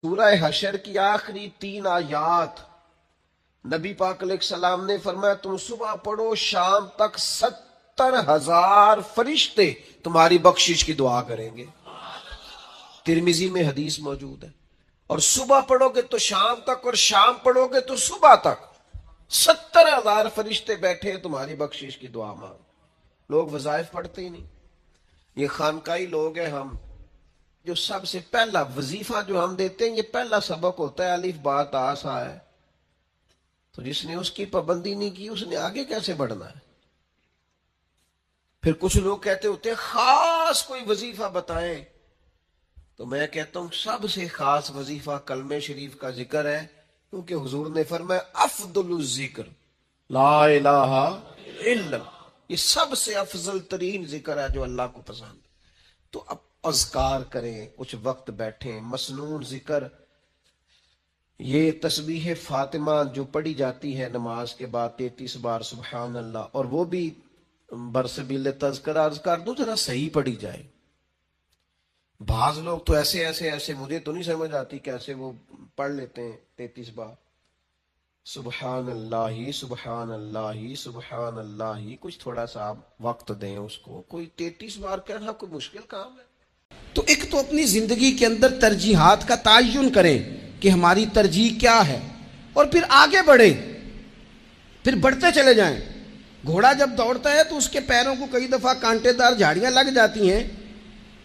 سورہ حشر کی آخری 3 آیات نبی پاک علیہ السلام نے فرمایا تم صبح پڑھو شام تک 70,000 فرشتے تمہاری بخشش کی دعا کریں گے۔ ترمذی میں حدیث موجود ہے۔ اور صبح پڑھو گے تو شام تک، اور شام پڑھو گے تو صبح تک 70,000 فرشتے بیٹھے ہیں تمہاری بخشش کی دعا مانگ۔ لوگ وظائف پڑھتے ہی نہیں۔ یہ خانقاہی لوگ ہیں ہم، جو سب سے پہلا وظیفہ جو ہم دیتے ہیں، یہ پہلا سبق ہوتا ہے الف با تا سا ہے۔ تو جس نے اس کی پابندی نہیں کی اس نے آگے کیسے بڑھنا ہے؟ پھر کچھ لوگ کہتے ہوتے ہیں خاص کوئی وظیفہ بتائیں، تو میں کہتا ہوں سب سے خاص وظیفہ کلمہ شریف کا ذکر ہے، کیونکہ حضور نے فرمایا افضل الذکر لا الہ الا اللہ، یہ سب سے افضل ترین ذکر ہے جو اللہ کو پسند ہے۔ تو اب اذکار کریں، کچھ وقت بیٹھیں، مسنون ذکر، یہ تسبیح فاطمہ جو پڑھی جاتی ہے نماز کے بعد 33 بار سبحان اللہ، اور وہ بھی برسبیل تذکرہ اذکار دو ذرا صحیح پڑھی جائے۔ بعض لوگ تو ایسے مجھے تو نہیں سمجھ آتی کیسے وہ پڑھ لیتے ہیں 33 بار سبحان اللہ سبحان اللہ سبحان اللہ۔ کچھ تھوڑا سا آپ وقت دیں اس کو، کوئی 33 بار کہنا کوئی مشکل کام ہے؟ تو ایک تو اپنی زندگی کے اندر ترجیحات کا تعین کریں کہ ہماری ترجیح کیا ہے، اور پھر آگے بڑھیں، پھر بڑھتے چلے جائیں۔ گھوڑا جب دوڑتا ہے تو اس کے پیروں کو کئی دفعہ کانٹے دار جھاڑیاں لگ جاتی ہیں،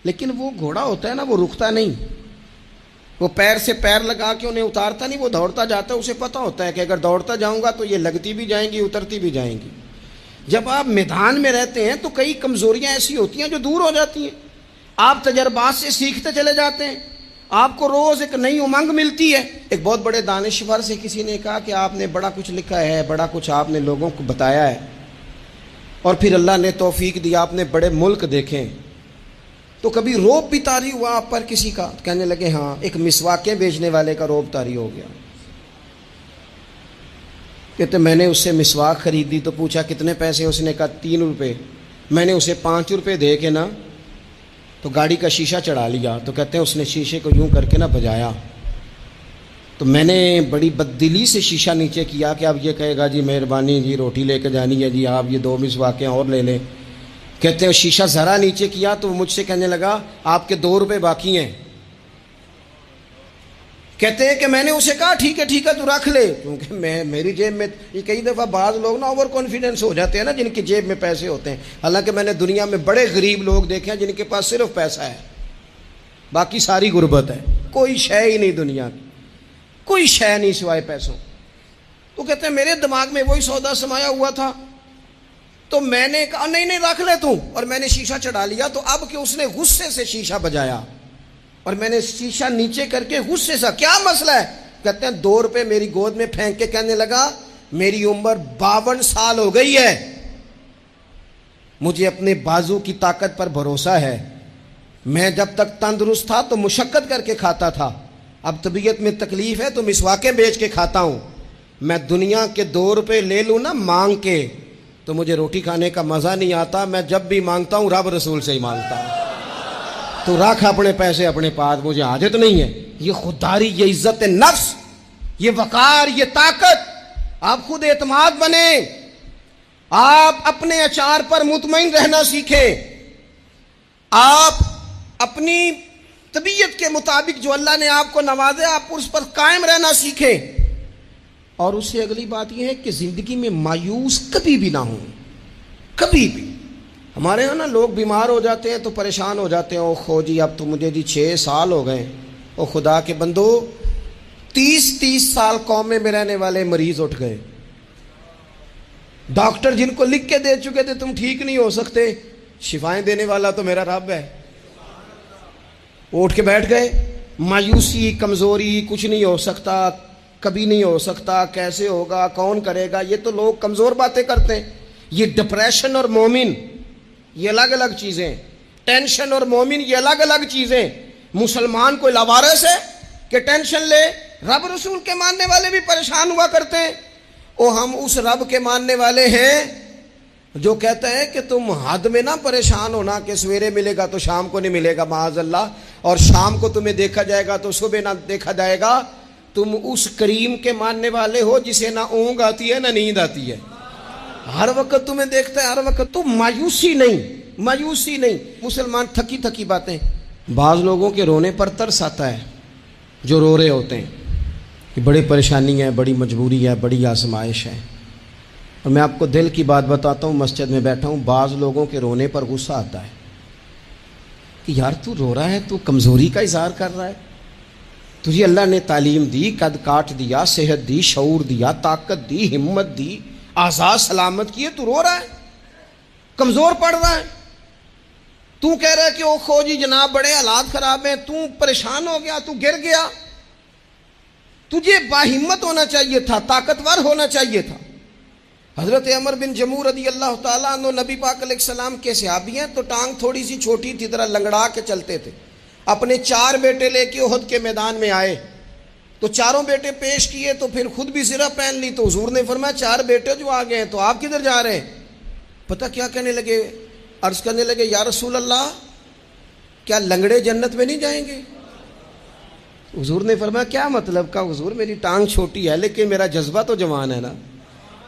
لیکن وہ گھوڑا ہوتا ہے نا، وہ رکتا نہیں، وہ پیر سے پیر لگا کے انہیں اتارتا نہیں، وہ دوڑتا جاتا ہے۔ اسے پتہ ہوتا ہے کہ اگر دوڑتا جاؤں گا تو یہ لگتی بھی جائیں گی اترتی بھی جائیں گی۔ جب آپ میدان میں رہتے ہیں تو کئی کمزوریاں ایسی ہوتی ہیں جو دور ہو جاتی ہیں، آپ تجربات سے سیکھتے چلے جاتے ہیں، آپ کو روز ایک نئی امنگ ملتی ہے۔ ایک بہت بڑے دانشور سے کسی نے کہا کہ آپ نے بڑا کچھ لکھا ہے، بڑا کچھ آپ نے لوگوں کو بتایا ہے، اور پھر اللہ نے توفیق دیا آپ نے بڑے ملک دیکھیں، تو کبھی روب بھی طاری ہوا آپ پر کسی کا؟ کہنے لگے ہاں، ایک مسواکیں بیچنے والے کا روب طاری ہو گیا۔ کہتے میں نے اس سے مسواک خریدی تو پوچھا کتنے پیسے؟ اس نے کہا 3 روپے۔ میں نے اسے 5 روپے دے کے نا تو گاڑی کا شیشہ چڑھا لیا، تو کہتے ہیں اس نے شیشے کو یوں کر کے نا بجایا، تو میں نے بڑی بددلی سے شیشہ نیچے کیا کہ اب یہ کہے گا جی مہربانی جی روٹی لے کے جانی ہے جی، آپ یہ 2 مسواکیں اور لے لیں۔ کہتے ہیں شیشہ ذرا نیچے کیا تو مجھ سے کہنے لگا آپ کے 2 روپے باقی ہیں۔ کہتے ہیں کہ میں نے اسے کہا ٹھیک ہے تو رکھ لے، کیونکہ میری جیب میں، یہ کئی دفعہ بعض لوگ نا اوور کانفیڈنس ہو جاتے ہیں نا، جن کی جیب میں پیسے ہوتے ہیں۔ حالانکہ میں نے دنیا میں بڑے غریب لوگ دیکھے ہیں جن کے پاس صرف پیسہ ہے، باقی ساری غربت ہے، کوئی شے ہی نہیں دنیا کی، کوئی شے نہیں سوائے پیسوں۔ تو کہتے ہیں میرے دماغ میں وہی سودا سمایا ہوا تھا، تو میں نے کہا نہیں رکھ لے تو، اور میں نے شیشہ چڑھا لیا۔ تو اب کہ اس نے غصے سے شیشہ بجایا اور میں نے شیشہ نیچے کر کے غصے سے، کیا مسئلہ ہے؟ کہتے ہیں 2 روپے میری گود میں پھینک کے کہنے لگا میری عمر 52 سال ہو گئی ہے، مجھے اپنے بازو کی طاقت پر بھروسہ ہے، میں جب تک تندرست تھا تو مشقت کر کے کھاتا تھا، اب طبیعت میں تکلیف ہے تو مسواکیں بیچ کے کھاتا ہوں، میں دنیا کے 2 روپے لے لوں نا مانگ کے تو مجھے روٹی کھانے کا مزہ نہیں آتا، میں جب بھی مانگتا ہوں رب رسول سے ہی مانگتا ہوں، تو رکھ اپنے پیسے اپنے پاس، مجھے حاجت نہیں ہے۔ یہ خودداری، یہ عزت نفس، یہ وقار، یہ طاقت، آپ خود اعتماد بنیں، آپ اپنے اچار پر مطمئن رہنا سیکھیں، آپ اپنی طبیعت کے مطابق جو اللہ نے آپ کو نوازے آپ اس پر قائم رہنا سیکھیں۔ اور اس سے اگلی بات یہ ہے کہ زندگی میں مایوس کبھی بھی نہ ہوں، کبھی بھی۔ ہمارے ہاں نا لوگ بیمار ہو جاتے ہیں تو پریشان ہو جاتے ہیں، او خو جی اب تو مجھے جی 6 سال ہو گئے۔ او خدا کے بندو، 30 سال قومے میں رہنے والے مریض اٹھ گئے، ڈاکٹر جن کو لکھ کے دے چکے تھے تم ٹھیک نہیں ہو سکتے، شفائیں دینے والا تو میرا رب ہے، اٹھ کے بیٹھ گئے۔ مایوسی، کمزوری، کچھ نہیں ہو سکتا، کبھی نہیں ہو سکتا، کیسے ہوگا، کون کرے گا، یہ تو لوگ کمزور باتیں کرتے ہیں۔ یہ ڈپریشن اور مومن یہ الگ الگ چیزیں، ٹینشن اور مومن یہ الگ الگ چیزیں۔ مسلمان کوئی لاوارث ہے کہ ٹینشن لے؟ رب رسول کے ماننے والے بھی پریشان ہوا کرتے ہیں، اور ہم اس رب کے ماننے والے ہیں جو کہتا ہے کہ تم حد میں نہ پریشان ہونا کہ سویرے ملے گا تو شام کو نہیں ملے گا معاذ اللہ، اور شام کو تمہیں دیکھا جائے گا تو صبح نہ دیکھا جائے گا، تم اس کریم کے ماننے والے ہو جسے نہ اونگ آتی ہے نہ نیند آتی ہے، ہر وقت تمہیں دیکھتا ہے ہر وقت. تو مایوسی نہیں. مسلمان تھکی تھکی باتیں. بعض لوگوں کے رونے پر ترس آتا ہے جو رو رہے ہوتے ہیں کہ بڑی پریشانی ہے، بڑی مجبوری ہے، بڑی آزمائش ہے. اور میں آپ کو دل کی بات بتاتا ہوں، مسجد میں بیٹھا ہوں، بعض لوگوں کے رونے پر غصہ آتا ہے کہ یار تو رو رہا ہے، تو کمزوری کا اظہار کر رہا ہے، تجھے اللہ نے تعلیم دی، قد کاٹ دیا، صحت دی، شعور دیا، طاقت دی، ہمت دی، آزاد سلامت کیے، تو رو رہا ہے، کمزور پڑ رہا ہے. تو کہہ رہا ہے کہ او خو جی جناب بڑے حالات خراب ہیں، تو پریشان ہو گیا، تو گر گیا. تجھے باہمت ہونا چاہیے تھا، طاقتور ہونا چاہیے تھا. حضرت عمر بن جمور رضی اللہ تعالیٰ عنہ نبی پاک علیہ السلام کے صحابی ہیں، تو ٹانگ تھوڑی سی چھوٹی تھی، ذرا لنگڑا کے چلتے تھے. اپنے 4 بیٹے لے کے احد کے میدان میں آئے تو چاروں بیٹے پیش کیے، تو پھر خود بھی زرہ پہن لی. تو حضور نے فرمایا 4 بیٹے جو آ گئے ہیں تو آپ کدھر جا رہے ہیں؟ پتہ کیا کہنے لگے؟ عرض کرنے لگے یا رسول اللہ کیا لنگڑے جنت میں نہیں جائیں گے؟ حضور نے فرمایا کیا مطلب کا حضور؟ میری ٹانگ چھوٹی ہے لیکن میرا جذبہ تو جوان ہے نا،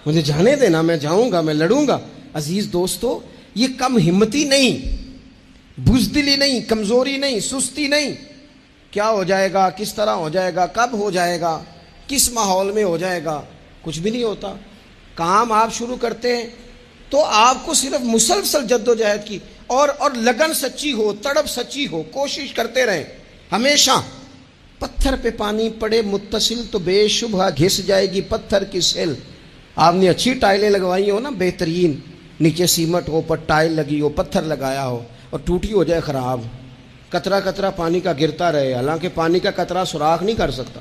مجھے جانے دینا، میں جاؤں گا، میں لڑوں گا. عزیز دوستو، یہ کم ہمتی نہیں، بزدلی نہیں، کمزوری نہیں، سستی نہیں. کیا ہو جائے گا، کس طرح ہو جائے گا، کب ہو جائے گا، کس ماحول میں ہو جائے گا، کچھ بھی نہیں ہوتا. کام آپ شروع کرتے ہیں تو آپ کو صرف مسلسل جد و جہد کی اور لگن سچی ہو، تڑپ سچی ہو، کوشش کرتے رہیں ہمیشہ. پتھر پہ پانی پڑے متصل تو بے شبہ گھس جائے گی پتھر کی سیل. آپ نے اچھی ٹائلیں لگوائی ہو نا، بہترین، نیچے سیمٹ ہو، اوپر ٹائل لگی ہو، پتھر لگایا ہو، اور ٹوٹی ہو جائے خراب، قطرہ قطرہ پانی کا گرتا رہے، حالانکہ پانی کا قطرہ سوراخ نہیں کر سکتا،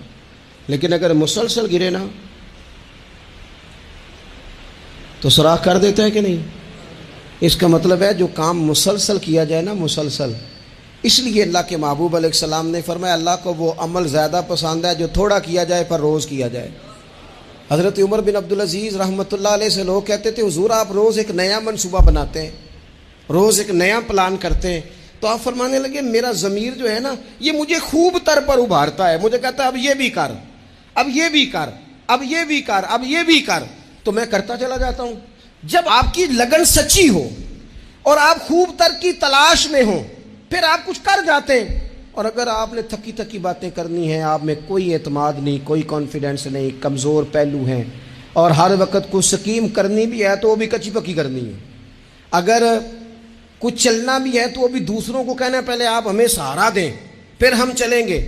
لیکن اگر مسلسل گرے نا تو سوراخ کر دیتا ہے کہ نہیں؟ اس کا مطلب ہے جو کام مسلسل کیا جائے نا، مسلسل. اس لیے اللہ کے محبوب علیہ السلام نے فرمایا اللہ کو وہ عمل زیادہ پسند ہے جو تھوڑا کیا جائے پر روز کیا جائے. حضرت عمر بن عبدالعزیز رحمۃ اللہ علیہ سے لوگ کہتے تھے حضور آپ روز ایک نیا منصوبہ بناتے ہیں، روز ایک نیا پلان کرتے ہیں. تو آپ فرمانے لگے میرا ضمیر جو ہے نا یہ مجھے خوب تر پر ابھارتا ہے، مجھے کہتا ہے اب یہ بھی کر، اب یہ بھی کر، اب یہ بھی کر، اب یہ بھی کر، تو میں کرتا چلا جاتا ہوں. جب آپ کی لگن سچی ہو اور آپ خوب تر کی تلاش میں ہوں پھر آپ کچھ کر جاتے ہیں. اور اگر آپ نے تھکی تھکی باتیں کرنی ہیں، آپ میں کوئی اعتماد نہیں، کوئی کانفیڈنس نہیں، کمزور پہلو ہیں، اور ہر وقت کچھ سکیم کرنی بھی ہے تو وہ بھی کچی پکی کرنی ہے، اگر کچھ چلنا بھی ہے تو وہ بھی دوسروں کو کہنا ہے پہلے آپ ہمیں سہارا دیں پھر ہم چلیں گے.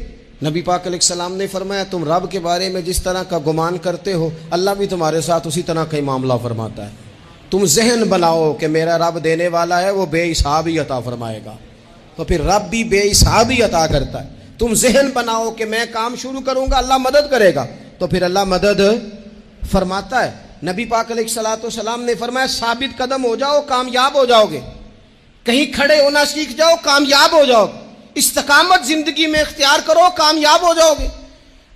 نبی پاک علیہ السلام نے فرمایا تم رب کے بارے میں جس طرح کا گمان کرتے ہو اللہ بھی تمہارے ساتھ اسی طرح کا ہی معاملہ فرماتا ہے. تم ذہن بناؤ کہ میرا رب دینے والا ہے، وہ بے حساب ہی عطا فرمائے گا، تو پھر رب بھی بے حساب ہی عطا کرتا ہے. تم ذہن بناؤ کہ میں کام شروع کروں گا اللہ مدد کرے گا، تو پھر اللہ مدد فرماتا ہے. نبی پاک علیہ الصلوۃ والسلام نے فرمایا ثابت قدم ہو جاؤ کامیاب ہو جاؤ گے، کہیں کھڑے ہونا سیکھ جاؤ کامیاب ہو جاؤ گے، استقامت زندگی میں اختیار کرو کامیاب ہو جاؤ گے.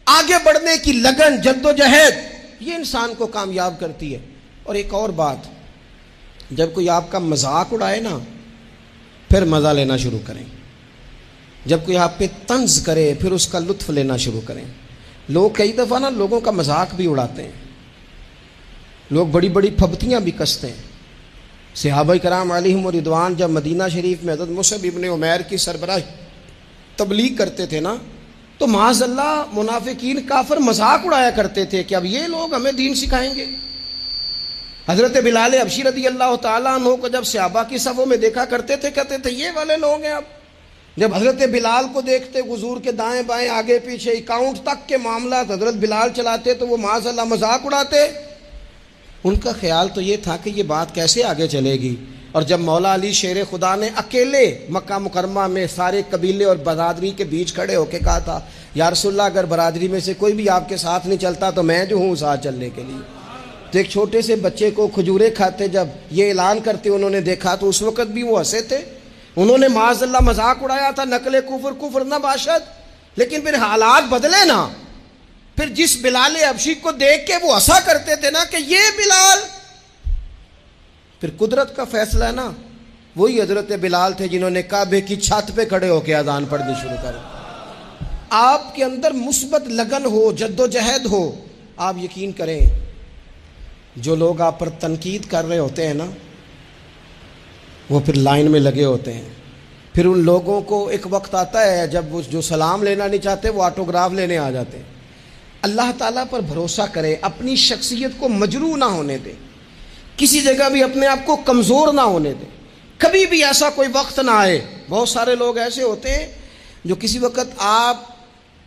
آگے بڑھنے کی لگن، جد و جہد، یہ انسان کو کامیاب کرتی ہے. اور ایک اور بات، جب کوئی آپ کا مذاق اڑائے نا پھر مزہ لینا شروع کریں. جب کوئی آپ پہ طنز کرے پھر اس کا لطف لینا شروع کریں. لوگ کئی دفعہ نا لوگوں کا مذاق بھی اڑاتے ہیں، لوگ بڑی بڑی پھبتیاں بھی کستے ہیں. صحابہ کرام علیہم رضوان جب مدینہ شریف میں حضرت مصعب ابن عمیر کی سربراہی تبلیغ کرتے تھے نا تو معاذ اللہ منافقین کافر مذاق اڑایا کرتے تھے کہ اب یہ لوگ ہمیں دین سکھائیں گے. حضرت بلال حبشی رضی اللہ تعالیٰ عنہ کو جب صحابہ کی صفوں میں دیکھا کرتے تھے کہتے تھے یہ والے لوگ ہیں. اب جب حضرت بلال کو دیکھتے حضور کے دائیں بائیں آگے پیچھے اکاؤنٹ تک کے معاملات حضرت بلال چلاتے تو وہ معاذ اللہ مذاق اڑاتے. ان کا خیال تو یہ تھا کہ یہ بات کیسے آگے چلے گی. اور جب مولا علی شیر خدا نے اکیلے مکہ مکرمہ میں سارے قبیلے اور برادری کے بیچ کھڑے ہو کے کہا تھا یا رسول اللہ اگر برادری میں سے کوئی بھی آپ کے ساتھ نہیں چلتا تو میں جو ہوں ساتھ چلنے کے لیے. تو ایک چھوٹے سے بچے کو کھجورے کھاتے جب یہ اعلان کرتے انہوں نے دیکھا تو اس وقت بھی وہ ہنسے تھے. انہوں نے معاذ اللہ مذاق اڑایا تھا نقل کفر نہ باشد. لیکن پھر حالات بدلے نا، پھر جس بلال حبشی کو دیکھ کے وہ ہنسا کرتے تھے نا کہ یہ بلال پھر قدرت کا فیصلہ ہے نا. وہی حضرت بلال تھے جنہوں نے کعبے کی چھت پہ کھڑے ہو کے اذان پڑھنی شروع کر. آپ کے اندر مثبت لگن ہو, جد و جہد ہو, آپ یقین کریں جو لوگ آپ پر تنقید کر رہے ہوتے ہیں نا وہ پھر لائن میں لگے ہوتے ہیں. پھر ان لوگوں کو ایک وقت آتا ہے جب وہ جو سلام لینا نہیں چاہتے وہ آٹوگراف لینے آ جاتے ہیں. اللہ تعالیٰ پر بھروسہ کرے, اپنی شخصیت کو مجروح نہ ہونے دے, کسی جگہ بھی اپنے آپ کو کمزور نہ ہونے دے. کبھی بھی ایسا کوئی وقت نہ آئے. بہت سارے لوگ ایسے ہوتے ہیں جو کسی وقت آپ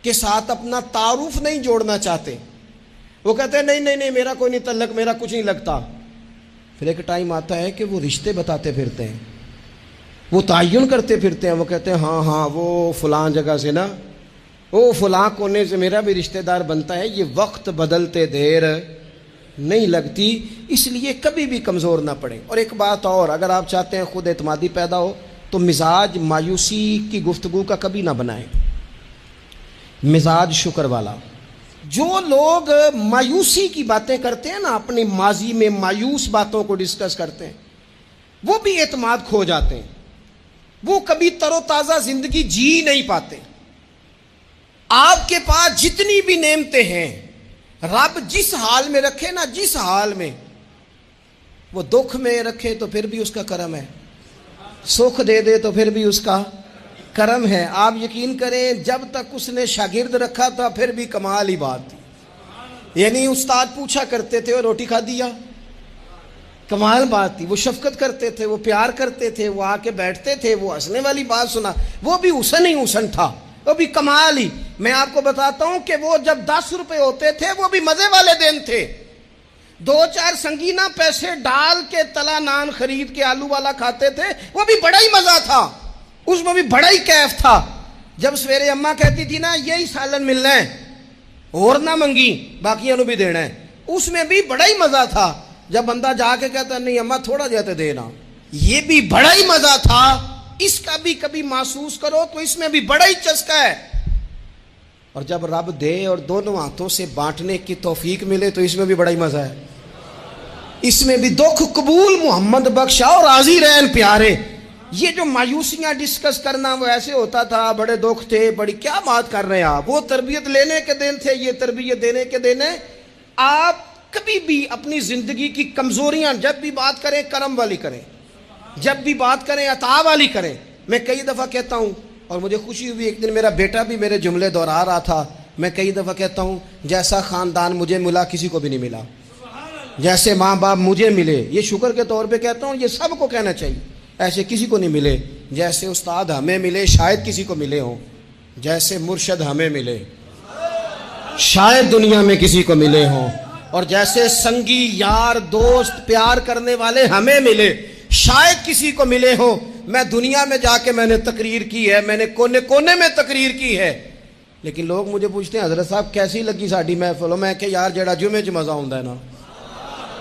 کے ساتھ اپنا تعارف نہیں جوڑنا چاہتے. وہ کہتے ہیں نہیں میرا کوئی نہیں تعلق, میرا کچھ نہیں لگتا. پھر ایک ٹائم آتا ہے کہ وہ رشتے بتاتے پھرتے ہیں, وہ تعین کرتے پھرتے ہیں. وہ کہتے ہیں ہاں وہ فلاں جگہ سے نا, وہ فلاں کونے سے میرا بھی رشتہ دار بنتا ہے. یہ وقت بدلتے دیر نہیں لگتی, اس لیے کبھی بھی کمزور نہ پڑے. اور ایک بات اور, اگر آپ چاہتے ہیں خود اعتمادی پیدا ہو تو مزاج مایوسی کی گفتگو کا کبھی نہ بنائیں, مزاج شکر والا. جو لوگ مایوسی کی باتیں کرتے ہیں نا, اپنے ماضی میں مایوس باتوں کو ڈسکس کرتے ہیں, وہ بھی اعتماد کھو جاتے ہیں. وہ کبھی تر و تازہ زندگی جی نہیں پاتے. آپ کے پاس جتنی بھی نعمتیں ہیں, رب جس حال میں رکھے نا, جس حال میں وہ دکھ میں رکھے تو پھر بھی اس کا کرم ہے, سکھ دے دے تو پھر بھی اس کا کرم ہے. آپ یقین کریں جب تک اس نے شاگرد رکھا تھا پھر بھی کمال ہی بات تھی. یعنی استاد پوچھا کرتے تھے اور روٹی کھا دیا, کمال بات تھی. وہ شفقت کرتے تھے, وہ پیار کرتے تھے, وہ آ کے بیٹھتے تھے, وہ ہنسنے والی بات سنا, وہ بھی حسن ہی حسن تھا, وہ بھی کمال ہی. میں آپ کو بتاتا ہوں کہ وہ جب 10 روپے ہوتے تھے وہ بھی مزے والے دن تھے. 2-4 سنگینہ پیسے ڈال کے تلا نان خرید کے آلو والا کھاتے تھے, وہ بھی بڑا ہی مزہ تھا, اس میں بھی بڑا ہی کیف تھا. جب سویرے اماں کہتی تھی نا یہی سالن ملنا ہے اور نہ منگی باقیوں نو بھی دینا ہے, اس میں بھی بڑا ہی مزہ تھا. جب بندہ جا کے کہتا نہیں اماں تھوڑا جاتے دینا, یہ بھی بڑا ہی مزہ تھا. اس کا بھی کبھی محسوس کرو تو اس میں بھی بڑا ہی چسکا ہے. اور جب رب دے اور دونوں ہاتھوں سے بانٹنے کی توفیق ملے تو اس میں بھی بڑا ہی مزہ ہے. اس میں بھی دکھ قبول محمد بخشا اور راضی رہن پیارے. یہ جو مایوسیاں ڈسکس کرنا وہ ایسے ہوتا تھا, بڑے دکھ تھے, بڑی کیا بات کر رہے ہیں آپ, وہ تربیت لینے کے دن تھے, یہ تربیت دینے کے دن ہے. آپ کبھی بھی اپنی زندگی کی کمزوریاں جب بھی بات کریں کرم والی کریں, جب بھی بات کریں عطا والی کریں. میں کئی دفعہ کہتا ہوں اور مجھے خوشی ہوئی, ایک دن میرا بیٹا بھی میرے جملے دہرا رہا تھا. میں کئی دفعہ کہتا ہوں جیسا خاندان مجھے ملا کسی کو بھی نہیں ملا, جیسے ماں باپ مجھے ملے, یہ شکر کے طور پہ کہتا ہوں, یہ سب کو کہنا چاہیے, ایسے کسی کو نہیں ملے. جیسے استاد ہمیں ملے شاید کسی کو ملے ہوں, جیسے مرشد ہمیں ملے شاید دنیا میں کسی کو ملے ہوں, اور جیسے سنگی یار دوست پیار کرنے والے ہمیں ملے شاید کسی کو ملے ہوں. میں دنیا میں جا کے میں نے تقریر کی ہے, میں نے کونے کونے میں تقریر کی ہے, لیکن لوگ مجھے پوچھتے ہیں حضرت صاحب کیسی لگی ساڈی محفل. میں کہ یار جڑا جمعے 'چ مزہ ہوندا ہے نا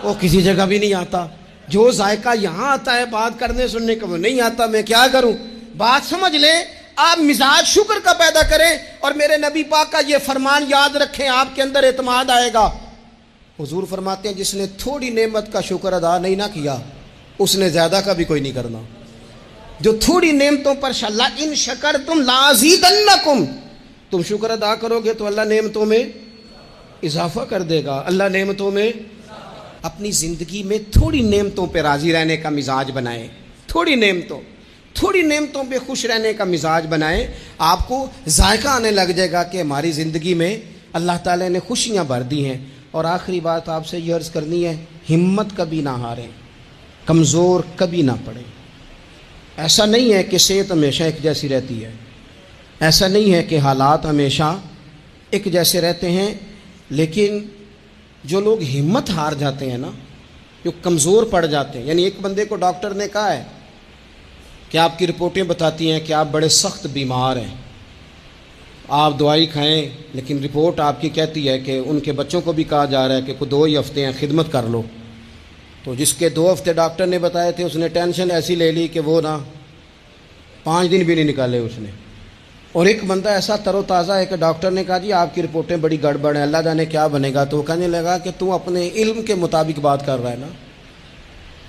وہ کسی جگہ بھی نہیں آتا. جو ذائقہ یہاں آتا ہے بات کرنے سننے کا وہ نہیں آتا. میں کیا کروں, بات سمجھ لیں. آپ مزاج شکر کا پیدا کریں اور میرے نبی پاک کا یہ فرمان یاد رکھیں, آپ کے اندر اعتماد آئے گا. حضور فرماتے ہیں جس نے تھوڑی نعمت کا شکر ادا نہیں نہ کیا اس نے زیادہ کا بھی کوئی نہیں کرنا. جو تھوڑی نعمتوں پر ان شکرتم لازیدنکم, تم شکر ادا کرو گے تو اللہ نعمتوں میں اضافہ کر دے گا. اللہ نعمتوں میں, اپنی زندگی میں تھوڑی نعمتوں پہ راضی رہنے کا مزاج بنائیں, تھوڑی نعمتوں پہ خوش رہنے کا مزاج بنائیں. آپ کو ذائقہ آنے لگ جائے گا کہ ہماری زندگی میں اللہ تعالیٰ نے خوشیاں بھر دی ہیں. اور آخری بات آپ سے یہ عرض کرنی ہے, ہمت کبھی نہ ہاریں, کمزور کبھی نہ پڑیں. ایسا نہیں ہے کہ صحت ہمیشہ ایک جیسی رہتی ہے, ایسا نہیں ہے کہ حالات ہمیشہ ایک جیسے رہتے ہیں, لیکن جو لوگ ہمت ہار جاتے ہیں نا, جو کمزور پڑ جاتے ہیں, یعنی ایک بندے کو ڈاکٹر نے کہا ہے کہ آپ کی رپورٹیں بتاتی ہیں کہ آپ بڑے سخت بیمار ہیں, آپ دوائی کھائیں, لیکن رپورٹ آپ کی کہتی ہے کہ ان کے بچوں کو بھی کہا جا رہا ہے کہ 2 ہی ہفتے ہیں خدمت کر لو. تو جس کے 2 ہفتے ڈاکٹر نے بتائے تھے اس نے ٹینشن ایسی لے لی کہ وہ نا 5 دن بھی نہیں نکالے اس نے. اور ایک بندہ ایسا تر و تازہ ہے کہ ڈاکٹر نے کہا جی آپ کی رپورٹیں بڑی گڑبڑ ہیں, اللہ جانے کیا بنے گا. تو وہ کہنے لگا کہ تو اپنے علم کے مطابق بات کر رہا ہے نا,